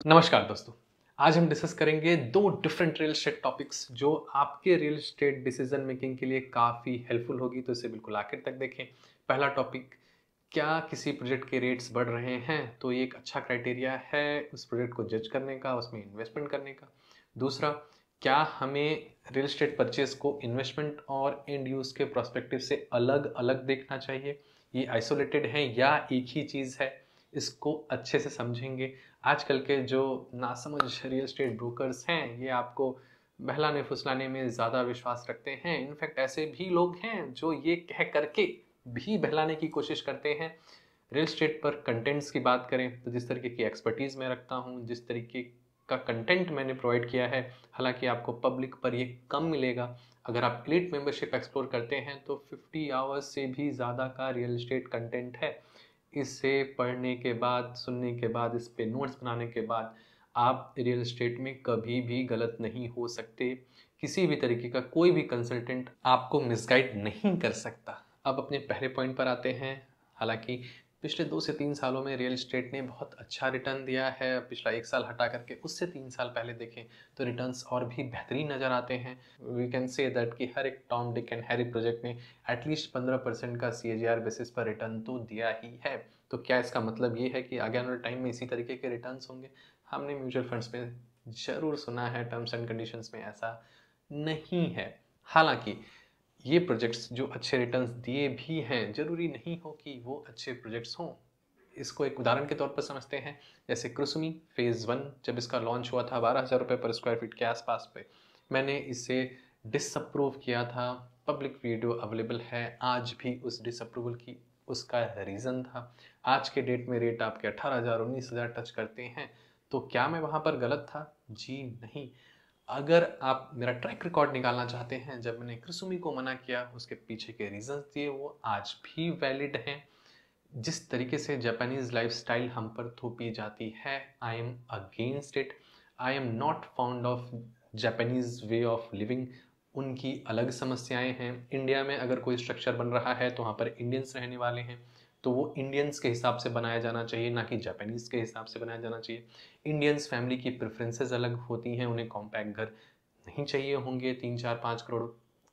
नमस्कार दोस्तों। आज हम डिस्कस करेंगे दो डिफरेंट रियल एस्टेट टॉपिक्स जो आपके रियल एस्टेट डिसीजन मेकिंग के लिए काफ़ी हेल्पफुल होगी, तो इसे बिल्कुल आखिर तक देखें। पहला टॉपिक, क्या किसी प्रोजेक्ट के रेट्स बढ़ रहे हैं तो ये एक अच्छा क्राइटेरिया है उस प्रोजेक्ट को जज करने का, उसमें इन्वेस्टमेंट करने का। दूसरा, क्या हमें रियल एस्टेट परचेज को इन्वेस्टमेंट और एंड यूज़ के प्रोस्पेक्टिव से अलग अलग देखना चाहिए, ये आइसोलेटेड है या एक ही चीज़ है, इसको अच्छे से समझेंगे। आजकल के जो नासमझ रियल एस्टेट ब्रोकर्स हैं, ये आपको बहलाने फुसलाने में ज़्यादा विश्वास रखते हैं। इनफैक्ट ऐसे भी लोग हैं जो ये कह करके भी बहलाने की कोशिश करते हैं। रियल एस्टेट पर कंटेंट्स की बात करें तो जिस तरीके की एक्सपर्टीज़ मैं रखता हूँ, जिस तरीके का कंटेंट मैंने प्रोवाइड किया है, हालांकि आपको पब्लिक पर ये कम मिलेगा। अगर आप एलीट मेंबरशिप एक्सप्लोर करते हैं तो 50 आवर्स से भी ज़्यादा का रियल एस्टेट कंटेंट है। इसे पढ़ने के बाद, सुनने के बाद, इस पे नोट्स बनाने के बाद आप रियल एस्टेट में कभी भी गलत नहीं हो सकते। किसी भी तरीके का कोई भी कंसल्टेंट आपको मिसगाइड नहीं कर सकता। अब अपने पहले पॉइंट पर आते हैं। हालांकि पिछले 2 से 3 सालों में रियल एस्टेट ने बहुत अच्छा रिटर्न दिया है। पिछला 1 साल हटा करके उससे 3 साल पहले देखें तो रिटर्न्स और भी बेहतरीन नज़र आते हैं। वी कैन से दैट कि हर एक Tom Dick and Harry project ने एटलीस्ट 15% का CAGR बेसिस पर रिटर्न तो दिया ही है। तो क्या इसका मतलब ये है कि आगे आने वाले टाइम में इसी तरीके के रिटर्न्स होंगे? हमने म्यूचुअल फंड्स में ज़रूर सुना है, टर्म्स एंड कंडीशंस में ऐसा नहीं है। हालांकि ये प्रोजेक्ट्स जो अच्छे रिटर्न्स दिए भी हैं, ज़रूरी नहीं हो कि वो अच्छे प्रोजेक्ट्स हों। इसको एक उदाहरण के तौर पर समझते हैं। जैसे कुसुमी फेज़ 1 जब इसका लॉन्च हुआ था 12,000 रुपये पर स्क्वायर फीट के आसपास पे, मैंने इसे डिसअप्रूव किया था। पब्लिक वीडियो अवेलेबल है आज भी उस डिसअप्रूवल की। उसका रीज़न था, आज के डेट में रेट आपके 18,000 19,000 टच करते हैं। तो क्या मैं वहाँ पर गलत था? जी नहीं। अगर आप मेरा ट्रैक रिकॉर्ड निकालना चाहते हैं, जब मैंने कुसुमी को मना किया उसके पीछे के रीजंस दिए, वो आज भी वैलिड हैं। जिस तरीके से जापानीज लाइफस्टाइल हम पर थोपी जाती है, I am against it. I am not found of Japanese way of living. उनकी अलग समस्याएं हैं। इंडिया में अगर कोई स्ट्रक्चर बन रहा है तो वहाँ पर इंडियंस रहने वाले हैं, तो वो इंडियंस के हिसाब से बनाया जाना चाहिए, ना कि जापानीज के हिसाब से बनाया जाना चाहिए। इंडियंस फैमिली की प्रेफरेंसेस अलग होती हैं। उन्हें कॉम्पैक्ट घर नहीं चाहिए होंगे 3 4 5 करोड़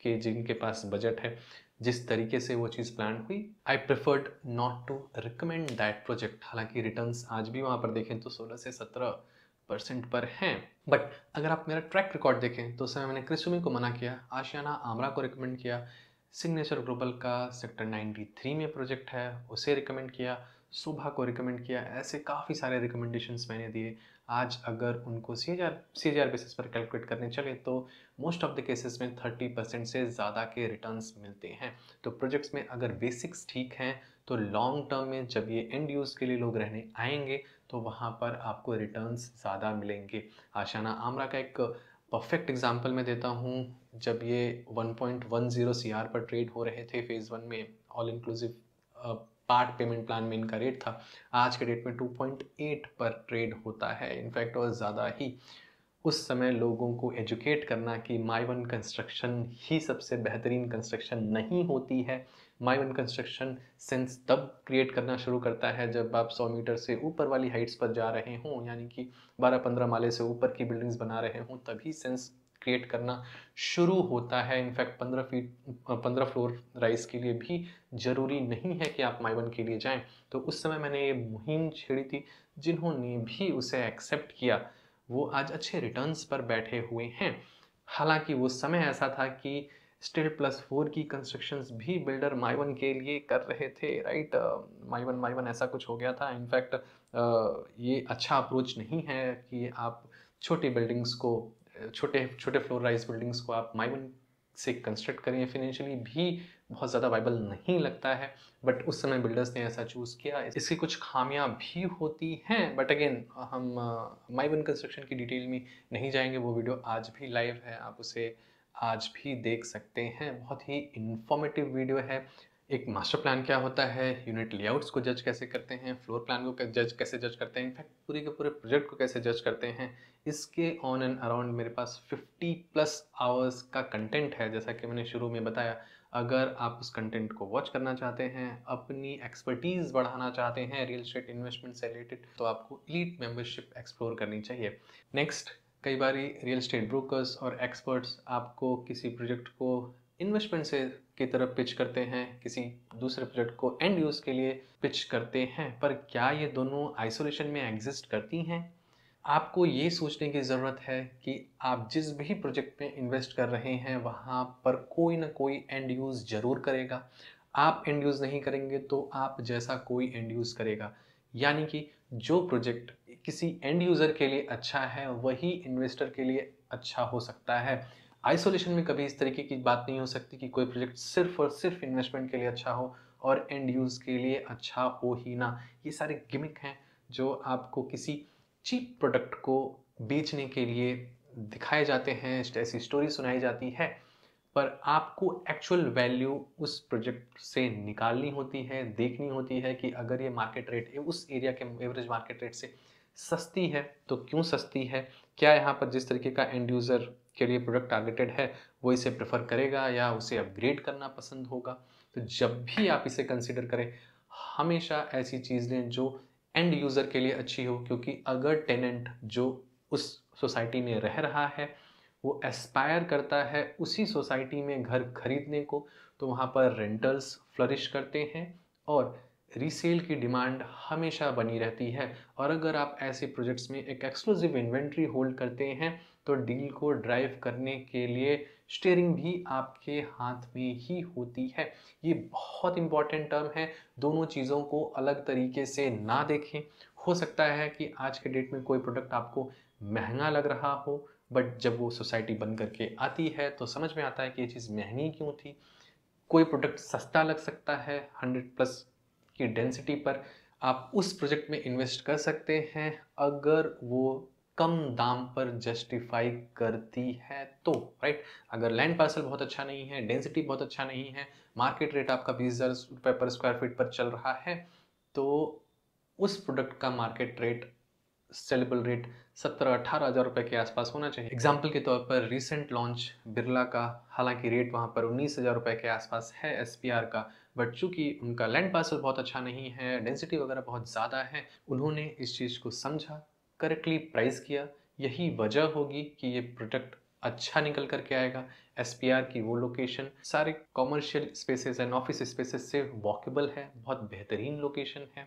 के जिनके पास बजट है। जिस तरीके से वो चीज़ प्लान हुई, I preferred not to recommend that project. हालांकि रिटर्न्स आज भी वहाँ पर देखें तो 16 से 17% पर हैं। बट अगर आप मेरा ट्रैक रिकॉर्ड देखें तो उस समय मैंने क्रिसुमी को मना किया, आशियाना आमरा को रिकमेंड किया, सिग्नेचर ग्लोबल का सेक्टर 93 में प्रोजेक्ट है उसे रिकमेंड किया, सुबह को रिकमेंड किया। ऐसे काफ़ी सारे रिकमेंडेशंस मैंने दिए। आज अगर उनको CAGR बेसिस पर कैलकुलेट करने चले तो मोस्ट ऑफ द केसेस में 30% से ज़्यादा के रिटर्न्स मिलते हैं। तो प्रोजेक्ट्स में अगर बेसिक्स ठीक हैं तो लॉन्ग टर्म में जब ये एंड यूज़ के लिए लोग रहने आएंगे तो वहाँ पर आपको रिटर्न्स ज़्यादा मिलेंगे। आशियाना आमरा का एक परफेक्ट एग्जांपल मैं देता हूँ। जब ये 1.10 CR पर ट्रेड हो रहे थे फेज़ 1 में, all inclusive part payment plan में इनका रेट था, आज के डेट में 2.8 पर ट्रेड होता है। इनफैक्ट और ज़्यादा ही। उस समय लोगों को एजुकेट करना कि माई वन कंस्ट्रक्शन ही सबसे बेहतरीन कंस्ट्रक्शन नहीं होती है। माई वन कंस्ट्रक्शन सेंस तब क्रिएट करना शुरू करता है जब आप 100 मीटर से ऊपर वाली हाइट्स पर जा रहे हों, यानी कि 12-15 माले से ऊपर की बिल्डिंग्स बना रहे हों, तभी सेंस क्रिएट करना शुरू होता है। इनफैक्ट 15 फ्लोर राइज के लिए भी ज़रूरी नहीं है कि आप माई वन के लिए जाएं। तो उस समय मैंने ये मुहिम छेड़ी थी। जिन्होंने भी उसे एक्सेप्ट किया वो आज अच्छे रिटर्न्स पर बैठे हुए हैं। हालांकि वो समय ऐसा था कि स्टील+4 की कंस्ट्रक्शंस भी बिल्डर माई वन के लिए कर रहे थे, राइट। माई वन ऐसा कुछ हो गया था। इनफैक्ट ये अच्छा अप्रोच नहीं है कि आप छोटी बिल्डिंग्स को, छोटे छोटे फ्लोर राइज बिल्डिंग्स को आप माई वन से कंस्ट्रक्ट करें। फाइनेंशियली भी बहुत ज़्यादा वाइबल नहीं लगता है। बट उस समय बिल्डर्स ने ऐसा चूज़ किया। इसकी कुछ खामियां भी होती हैं, बट अगेन हम माई वन कंस्ट्रक्शन की डिटेल में नहीं जाएंगे। वो वीडियो आज भी लाइव है, आप उसे आज भी देख सकते हैं। बहुत ही इंफॉर्मेटिव वीडियो है। एक मास्टर प्लान क्या होता है, यूनिट लेआउट्स को जज कैसे करते हैं, फ्लोर प्लान को कैसे जज करते हैं, इनफैक्ट पूरे के पूरे प्रोजेक्ट को कैसे जज करते हैं, इसके ऑन एंड अराउंड मेरे पास 50+ आवर्स का कंटेंट है। जैसा कि मैंने शुरू में बताया, अगर आप उस कंटेंट को वॉच करना चाहते हैं, अपनी एक्सपर्टीज़ बढ़ाना चाहते हैं रियल एस्टेट इन्वेस्टमेंट से रिलेटेड, तो आपको एलीट मेंबरशिप एक्सप्लोर करनी चाहिए। नेक्स्ट, कई बारी रियल एस्टेट ब्रोकर्स और एक्सपर्ट्स आपको किसी प्रोजेक्ट को इन्वेस्टमेंट से की तरफ पिच करते हैं, किसी दूसरे प्रोजेक्ट को एंड यूज़ के लिए पिच करते हैं, पर क्या ये दोनों आइसोलेशन में एग्जिस्ट करती हैं? आपको ये सोचने की ज़रूरत है कि आप जिस भी प्रोजेक्ट में इन्वेस्ट कर रहे हैं वहाँ पर कोई ना कोई एंड यूज़ ज़रूर करेगा। आप एंड यूज़ नहीं करेंगे तो आप जैसा कोई एंड यूज़ करेगा। यानी कि जो प्रोजेक्ट किसी एंड यूज़र के लिए अच्छा है वही इन्वेस्टर के लिए अच्छा हो सकता है। आइसोलेशन में कभी इस तरीके की बात नहीं हो सकती कि कोई प्रोजेक्ट सिर्फ और सिर्फ इन्वेस्टमेंट के लिए अच्छा हो और एंड यूज़ के लिए अच्छा हो ही ना। ये सारे गिमिक हैं जो आपको किसी चीप प्रोडक्ट को बेचने के लिए दिखाए जाते हैं, ऐसी स्टोरी सुनाई जाती है, पर आपको एक्चुअल वैल्यू उस प्रोजेक्ट से निकालनी होती है, देखनी होती है कि अगर ये मार्केट रेट उस एरिया के एवरेज मार्केट रेट से सस्ती है तो क्यों सस्ती है, क्या यहाँ पर जिस तरीके का एंड यूज़र के लिए प्रोडक्ट टारगेटेड है वो इसे प्रेफर करेगा या उसे अपग्रेड करना पसंद होगा। तो जब भी आप इसे कंसिडर करें, हमेशा ऐसी चीज़ लें जो एंड यूज़र के लिए अच्छी हो, क्योंकि अगर टेनेंट जो उस सोसाइटी में रह रहा है वो एस्पायर करता है उसी सोसाइटी में घर खरीदने को, तो वहाँ पर रेंटल्स फ्लरिश करते हैं और रीसेल की डिमांड हमेशा बनी रहती है। और अगर आप ऐसे प्रोजेक्ट्स में एक एक्सक्लूसिव इन्वेंट्री होल्ड करते हैं तो डील को ड्राइव करने के लिए स्टीयरिंग भी आपके हाथ में ही होती है। ये बहुत इंपॉर्टेंट टर्म है, दोनों चीज़ों को अलग तरीके से ना देखें। हो सकता है कि आज के डेट में कोई प्रोडक्ट आपको महंगा लग रहा हो, बट जब वो सोसाइटी बन करके आती है तो समझ में आता है कि ये चीज़ महंगी क्यों थी। कोई प्रोडक्ट सस्ता लग सकता है 100+ की डेंसिटी पर, आप उस प्रोजेक्ट में इन्वेस्ट कर सकते हैं अगर वो कम दाम पर जस्टिफाई करती है तो, राइट। अगर लैंड पार्सल बहुत अच्छा नहीं है, डेंसिटी बहुत अच्छा नहीं है, मार्केट रेट आपका 20,000 रुपये पर स्क्वायर फीट पर चल रहा है, तो उस प्रोडक्ट का मार्केट रेट, सेलेबल रेट 17-18 हज़ार रुपये के आसपास होना चाहिए। एग्जाम्पल के तौर पर रिसेंट लॉन्च बिरला का, हालांकि रेट वहाँ पर 19,000 रुपये के आसपास है एसपीआर का, बट चूंकि उनका लैंड पार्सल बहुत अच्छा नहीं है, डेंसिटी वगैरह बहुत ज़्यादा है, उन्होंने इस चीज़ को समझा, करेक्टली प्राइस किया। यही वजह होगी कि ये प्रोडक्ट अच्छा निकल करके आएगा। एसपीआर की वो लोकेशन सारे commercial spaces and office spaces से वॉकेबल है, बहुत बेहतरीन लोकेशन है।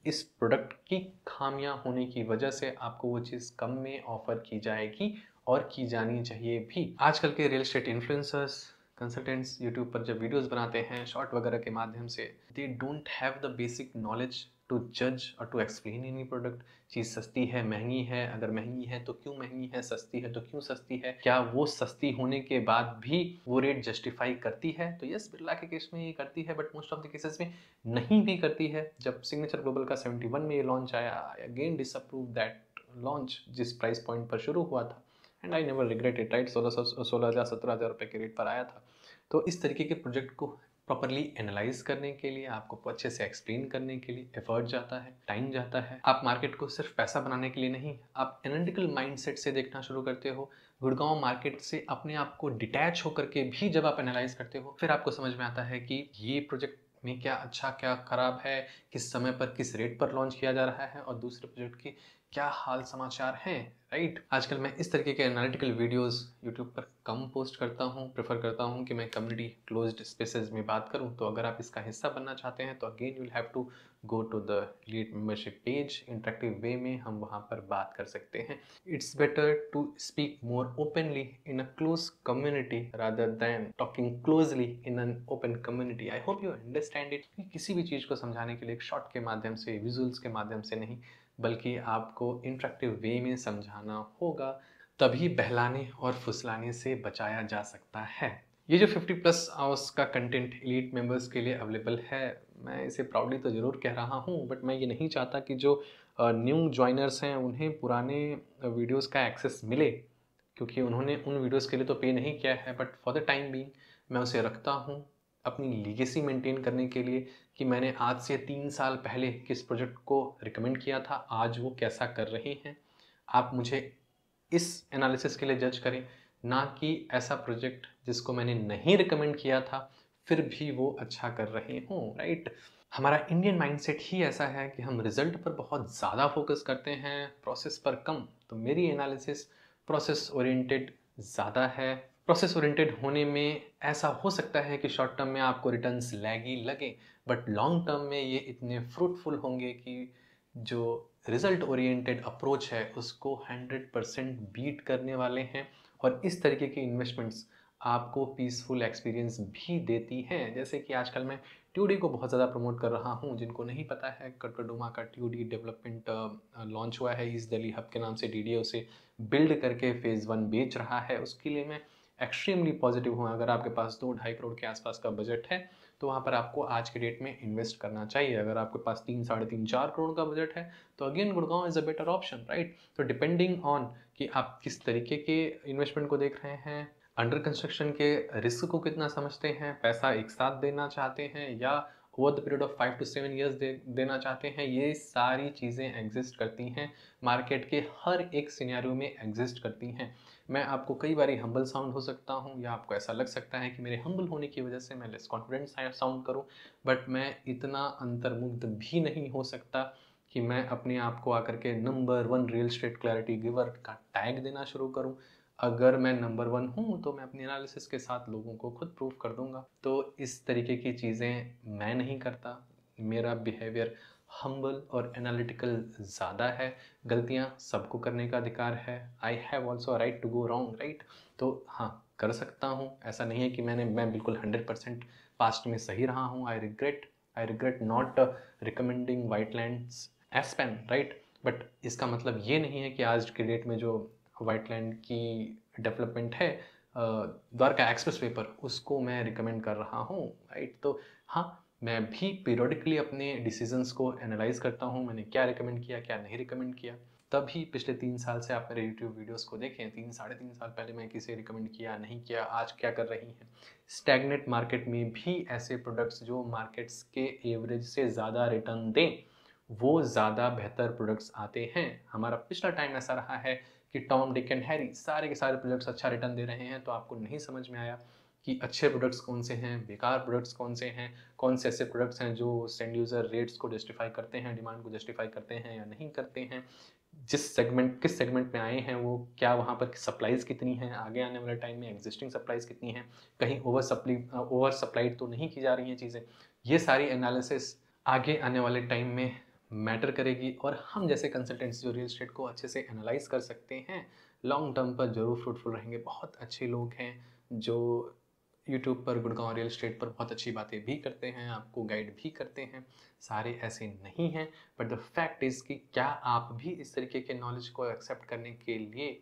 इस प्रोडक्ट की खामियां होने की वजह से आपको वो चीज़ कम में ऑफर की जाएगी और की जानी चाहिए भी। आजकल के real estate influencers, consultants YouTube पर जब वीडियोस बनाते हैं शॉर्ट वगैरह के माध्यम से, they don't have the basic knowledge to जज और टू एक्सप्लेन एनी प्रोडक्ट। चीज़ सस्ती है, महंगी है, अगर महंगी है तो क्यों महंगी है, सस्ती है तो क्यों सस्ती है, क्या वो सस्ती होने के बाद भी वो रेट जस्टिफाई करती है? तो यस, बिरला के केस में ये करती है, but most of the cases में नहीं भी करती है। जब सिग्नेचर ग्लोबल का 71 में ये लॉन्च आया, I again disapprove that launch जिस प्राइस पॉइंट पर शुरू हुआ था, and I never regret it, right. 16,000 17,000 रुपये के रेट पर आया था। तो इस तरीके के प्रोजेक्ट को प्रॉपरली एनालाइज करने के लिए, आपको अच्छे से एक्सप्लेन करने के लिए एफर्ट जाता है, टाइम जाता है। आप मार्केट को सिर्फ पैसा बनाने के लिए नहीं, आप एनालिटिकल माइंडसेट से देखना शुरू करते हो। गुड़गांव मार्केट से अपने आप को डिटैच होकर के भी जब आप एनालाइज करते हो, फिर आपको समझ में आता है कि ये प्रोजेक्ट में क्या अच्छा क्या खराब है, किस समय पर किस रेट पर लॉन्च किया जा रहा है और दूसरे प्रोजेक्ट की क्या हाल समाचार हैं, राइट। आजकल मैं इस तरीके के एनालिटिकल वीडियोस यूट्यूब पर कम पोस्ट करता हूँ, प्रेफर करता हूँ कि मैं कम्युनिटी क्लोज्ड स्पेसेस में बात करूँ। तो अगर आप इसका हिस्सा बनना चाहते हैं तो again you will have to go to the lead membership page. Interactive way में हम वहाँ पर बात कर सकते हैं। It's better to speak more openly in a close community rather than talking closely in an open community. I hope you understand it. किसी भी चीज़ को समझाने के लिए एक शॉर्ट के माध्यम से, विजुअल्स के माध्यम से नहीं, बल्कि आपको इंटरेक्टिव वे में समझाना होगा, तभी बहलाने और फुसलाने से बचाया जा सकता है। ये जो 50+ आवर्स का कंटेंट एलीट मेंबर्स के लिए अवेलेबल है, मैं इसे प्राउडली तो ज़रूर कह रहा हूँ, बट मैं ये नहीं चाहता कि जो न्यू ज्वाइनर्स हैं उन्हें पुराने वीडियोस का एक्सेस मिले, क्योंकि उन्होंने उन वीडियोस के लिए तो पे नहीं किया है। But for the time being मैं उसे रखता हूँ अपनी लीगेसी मेंटेन करने के लिए, कि मैंने आज से 3 साल पहले किस प्रोजेक्ट को रिकमेंड किया था, आज वो कैसा कर रहे हैं। आप मुझे इस एनालिसिस के लिए जज करें, ना कि ऐसा प्रोजेक्ट जिसको मैंने नहीं रिकमेंड किया था फिर भी वो अच्छा कर रहे हों, राइट? हमारा इंडियन माइंडसेट ही ऐसा है कि हम रिजल्ट पर बहुत ज़्यादा फोकस करते हैं, प्रोसेस पर कम। तो मेरी एनालिसिस प्रोसेस ओरिएंटेड ज़्यादा है। प्रोसेस ओरिएंटेड होने में ऐसा हो सकता है कि शॉर्ट टर्म में आपको रिटर्न्स लैगी लगे, बट लॉन्ग टर्म में ये इतने फ्रूटफुल होंगे कि जो रिजल्ट ओरिएंटेड अप्रोच है उसको 100% बीट करने वाले हैं। और इस तरीके की इन्वेस्टमेंट्स आपको पीसफुल एक्सपीरियंस भी देती हैं। जैसे कि आजकल मैं टीओडी को बहुत ज़्यादा प्रमोट कर रहा हूँ। जिनको नहीं पता है, कटकड़ुमा का टीओडी डेवलपमेंट लॉन्च हुआ है ईस्ट दिल्ली हब के नाम से। डीडीए उसे बिल्ड करके फेज़ 1 बेच रहा है। उसके लिए मैं एक्सट्रीमली पॉजिटिव हूँ। अगर आपके पास 2-2.5 करोड़ के आसपास का बजट है तो वहाँ पर आपको आज के डेट में इन्वेस्ट करना चाहिए। अगर आपके पास 3-3.5 4 करोड़ का बजट है तो again Gurgaon is a better option, right? तो डिपेंडिंग ऑन कि आप किस तरीके के इन्वेस्टमेंट को देख रहे हैं, अंडर कंस्ट्रक्शन के रिस्क को कितना समझते हैं, पैसा एक साथ देना चाहते हैं या over the period of 5 to 7 years देना चाहते हैं, ये सारी चीज़ें एग्जिस्ट करती हैं। मार्केट के हर एक सिनेरियो में एग्जिस्ट करती हैं। मैं आपको कई बार हम्बल साउंड हो सकता हूँ या आपको ऐसा लग सकता है कि मेरे हम्बल होने की वजह से मैं लेस कॉन्फिडेंट साउंड करूँ, बट मैं इतना अंतर्मुग्ध भी नहीं हो सकता कि मैं अपने आप को आकर के number 1 real estate clarity giver का टैग देना शुरू करूँ। अगर मैं नंबर 1 हूँ तो मैं अपनी एनालिसिस के साथ लोगों को खुद प्रूव कर दूंगा। तो इस तरीके की चीज़ें मैं नहीं करता। मेरा बिहेवियर हम्बल और एनालिटिकल ज़्यादा है। गलतियाँ सबको करने का अधिकार है। I have also right to go wrong, right? तो हाँ, कर सकता हूँ। ऐसा नहीं है कि मैं बिल्कुल 100% पास्ट में सही रहा हूँ। I regret not recommending white lands S pen, right? But इसका मतलब ये नहीं है कि आज के डेट में जो वाइट लैंड की डेवलपमेंट है, द्वारका एक्सप्रेस वे पर, उसको मैं रिकमेंड कर रहा हूँ, राइट? तो हाँ, मैं भी पीरियडिकली अपने डिसीजंस को एनालाइज करता हूँ। मैंने क्या रिकमेंड किया, क्या नहीं रिकमेंड किया। तभी पिछले 3 साल से आप मेरे यूट्यूब वीडियोस को देखें, 3-3.5 साल पहले मैं किसे रिकमेंड किया, नहीं किया, आज क्या कर रही हैं। स्टैग्नेट मार्केट में भी ऐसे प्रोडक्ट्स जो मार्केट्स के एवरेज से ज़्यादा रिटर्न दें, वो ज़्यादा बेहतर प्रोडक्ट्स आते हैं। हमारा पिछला टाइम ऐसा रहा है कि टॉम डिक एंड हैरी सारे के सारे प्रोडक्ट्स अच्छा रिटर्न दे रहे हैं, तो आपको नहीं समझ में आया कि अच्छे प्रोडक्ट्स कौन से हैं, बेकार प्रोडक्ट्स कौन से हैं, कौन से ऐसे प्रोडक्ट्स हैं जो सेंड यूज़र रेट्स को जस्टिफाई करते हैं, डिमांड को जस्टिफाई करते हैं या नहीं करते हैं, किस सेगमेंट में आए हैं वो, क्या वहाँ पर सप्लाईज कितनी हैं, आगे आने वाले टाइम में एग्जिस्टिंग सप्लाईज कितनी हैं, कहीं ओवर सप्लाइड तो नहीं की जा रही हैं चीज़ें। ये सारी एनालिसिस आगे आने वाले टाइम में मैटर करेगी और हम जैसे कंसल्टेंट्स जो रियल एस्टेट को अच्छे से एनालाइज कर सकते हैं, लॉन्ग टर्म पर जरूर फ्रूटफुल रहेंगे। बहुत अच्छे लोग हैं जो यूट्यूब पर गुड़गांव रियल एस्टेट पर बहुत अच्छी बातें भी करते हैं, आपको गाइड भी करते हैं। सारे ऐसे नहीं हैं, बट द फैक्ट इज़ कि क्या आप भी इस तरीके के नॉलेज को एक्सेप्ट करने के लिए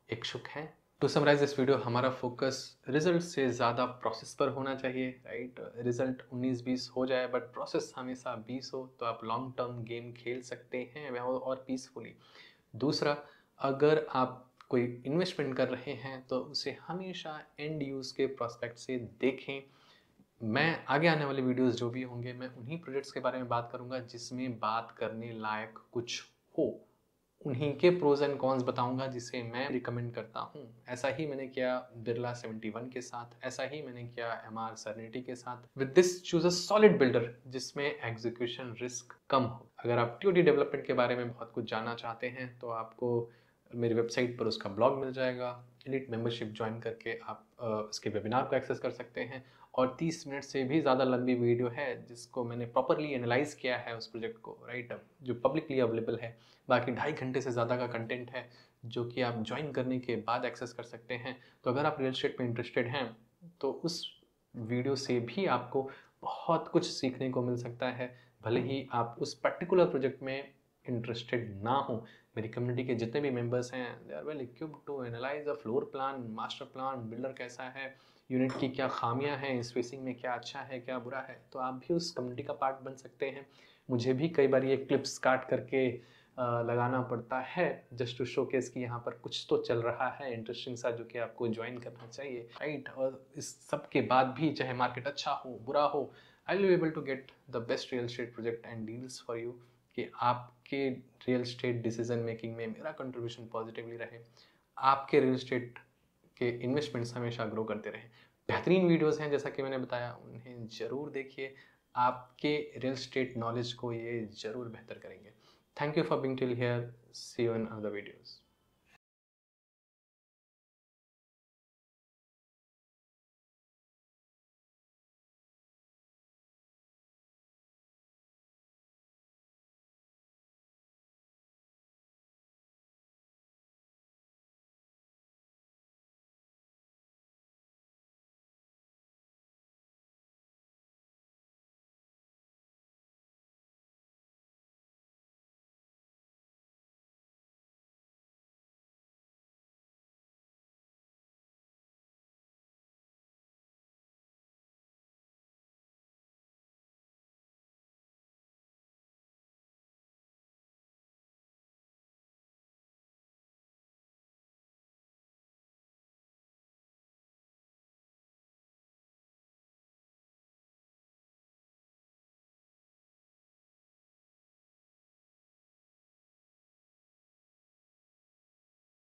इच्छुक हैं? टू समराइज दिस वीडियो, हमारा फोकस रिजल्ट से ज़्यादा प्रोसेस पर होना चाहिए, राइट? रिजल्ट 19-20 हो जाए बट प्रोसेस हमेशा 20 हो, तो आप लॉन्ग टर्म गेम खेल सकते हैं और पीसफुली। दूसरा, अगर आप कोई इन्वेस्टमेंट कर रहे हैं तो उसे हमेशा एंड यूज़ के प्रोस्पेक्ट से देखें। मैं आगे आने वाले वीडियोस जो भी होंगे, मैं उन्हीं प्रोजेक्ट्स के बारे में बात करूंगा जिसमें बात करने लायक कुछ हो। उन्हीं के प्रोज एंड कॉन्स बताऊंगा जिसे मैं रिकमेंड करता हूं। ऐसा ही मैंने किया बिरला 71 के साथ, ऐसा ही मैंने किया एमआर सर्निटी के साथ। With this choose a solid builder जिसमें एग्जीक्यूशन रिस्क कम हो। अगर आप टीओडी डेवलपमेंट के बारे में बहुत कुछ जानना चाहते हैं तो आपको मेरी वेबसाइट पर उसका ब्लॉग मिल जाएगा। एलिट मेंबरशिप ज्वाइन करके आप उसके वेबिनार को एक्सेस कर सकते हैं। और 30 मिनट से भी ज़्यादा लंबी वीडियो है जिसको मैंने प्रॉपरली एनालाइज किया है उस प्रोजेक्ट को, राइट? जो पब्लिकली अवेलेबल है। बाकी 2.5 घंटे से ज़्यादा का कंटेंट है जो कि आप ज्वाइन करने के बाद एक्सेस कर सकते हैं। तो अगर आप रियल एस्टेट में इंटरेस्टेड हैं तो उस वीडियो से भी आपको बहुत कुछ सीखने को मिल सकता है, भले ही आप उस पर्टिकुलर प्रोजेक्ट में इंटरेस्टेड ना हो। मेरी कम्युनिटी के जितने भी मेंबर्स हैं, they are well equipped to analyse a floor plan, master plan, builder कैसा है, यूनिट की क्या खामियां हैं, स्पेसिंग में क्या अच्छा है, क्या बुरा है। तो आप भी उस कम्युनिटी का पार्ट बन सकते हैं। मुझे भी कई बार ये क्लिप्स काट करके लगाना पड़ता है जस्ट टू शोकेस कि यहाँ पर कुछ तो चल रहा है इंटरेस्टिंग सा जो कि आपको ज्वाइन करना चाहिए, राइट? और इस सब के बाद भी चाहे मार्केट अच्छा हो बुरा हो, I will be able to get the best real estate project and deals for you, कि आपके रियल एस्टेट डिसीजन मेकिंग में मेरा कंट्रीब्यूशन पॉजिटिवली रहे, आपके रियल एस्टेट के इन्वेस्टमेंट्स हमेशा ग्रो करते रहें। बेहतरीन वीडियोस हैं जैसा कि मैंने बताया, उन्हें ज़रूर देखिए। आपके रियल एस्टेट नॉलेज को ये ज़रूर बेहतर करेंगे। Thank you for being till here. See you in other videos.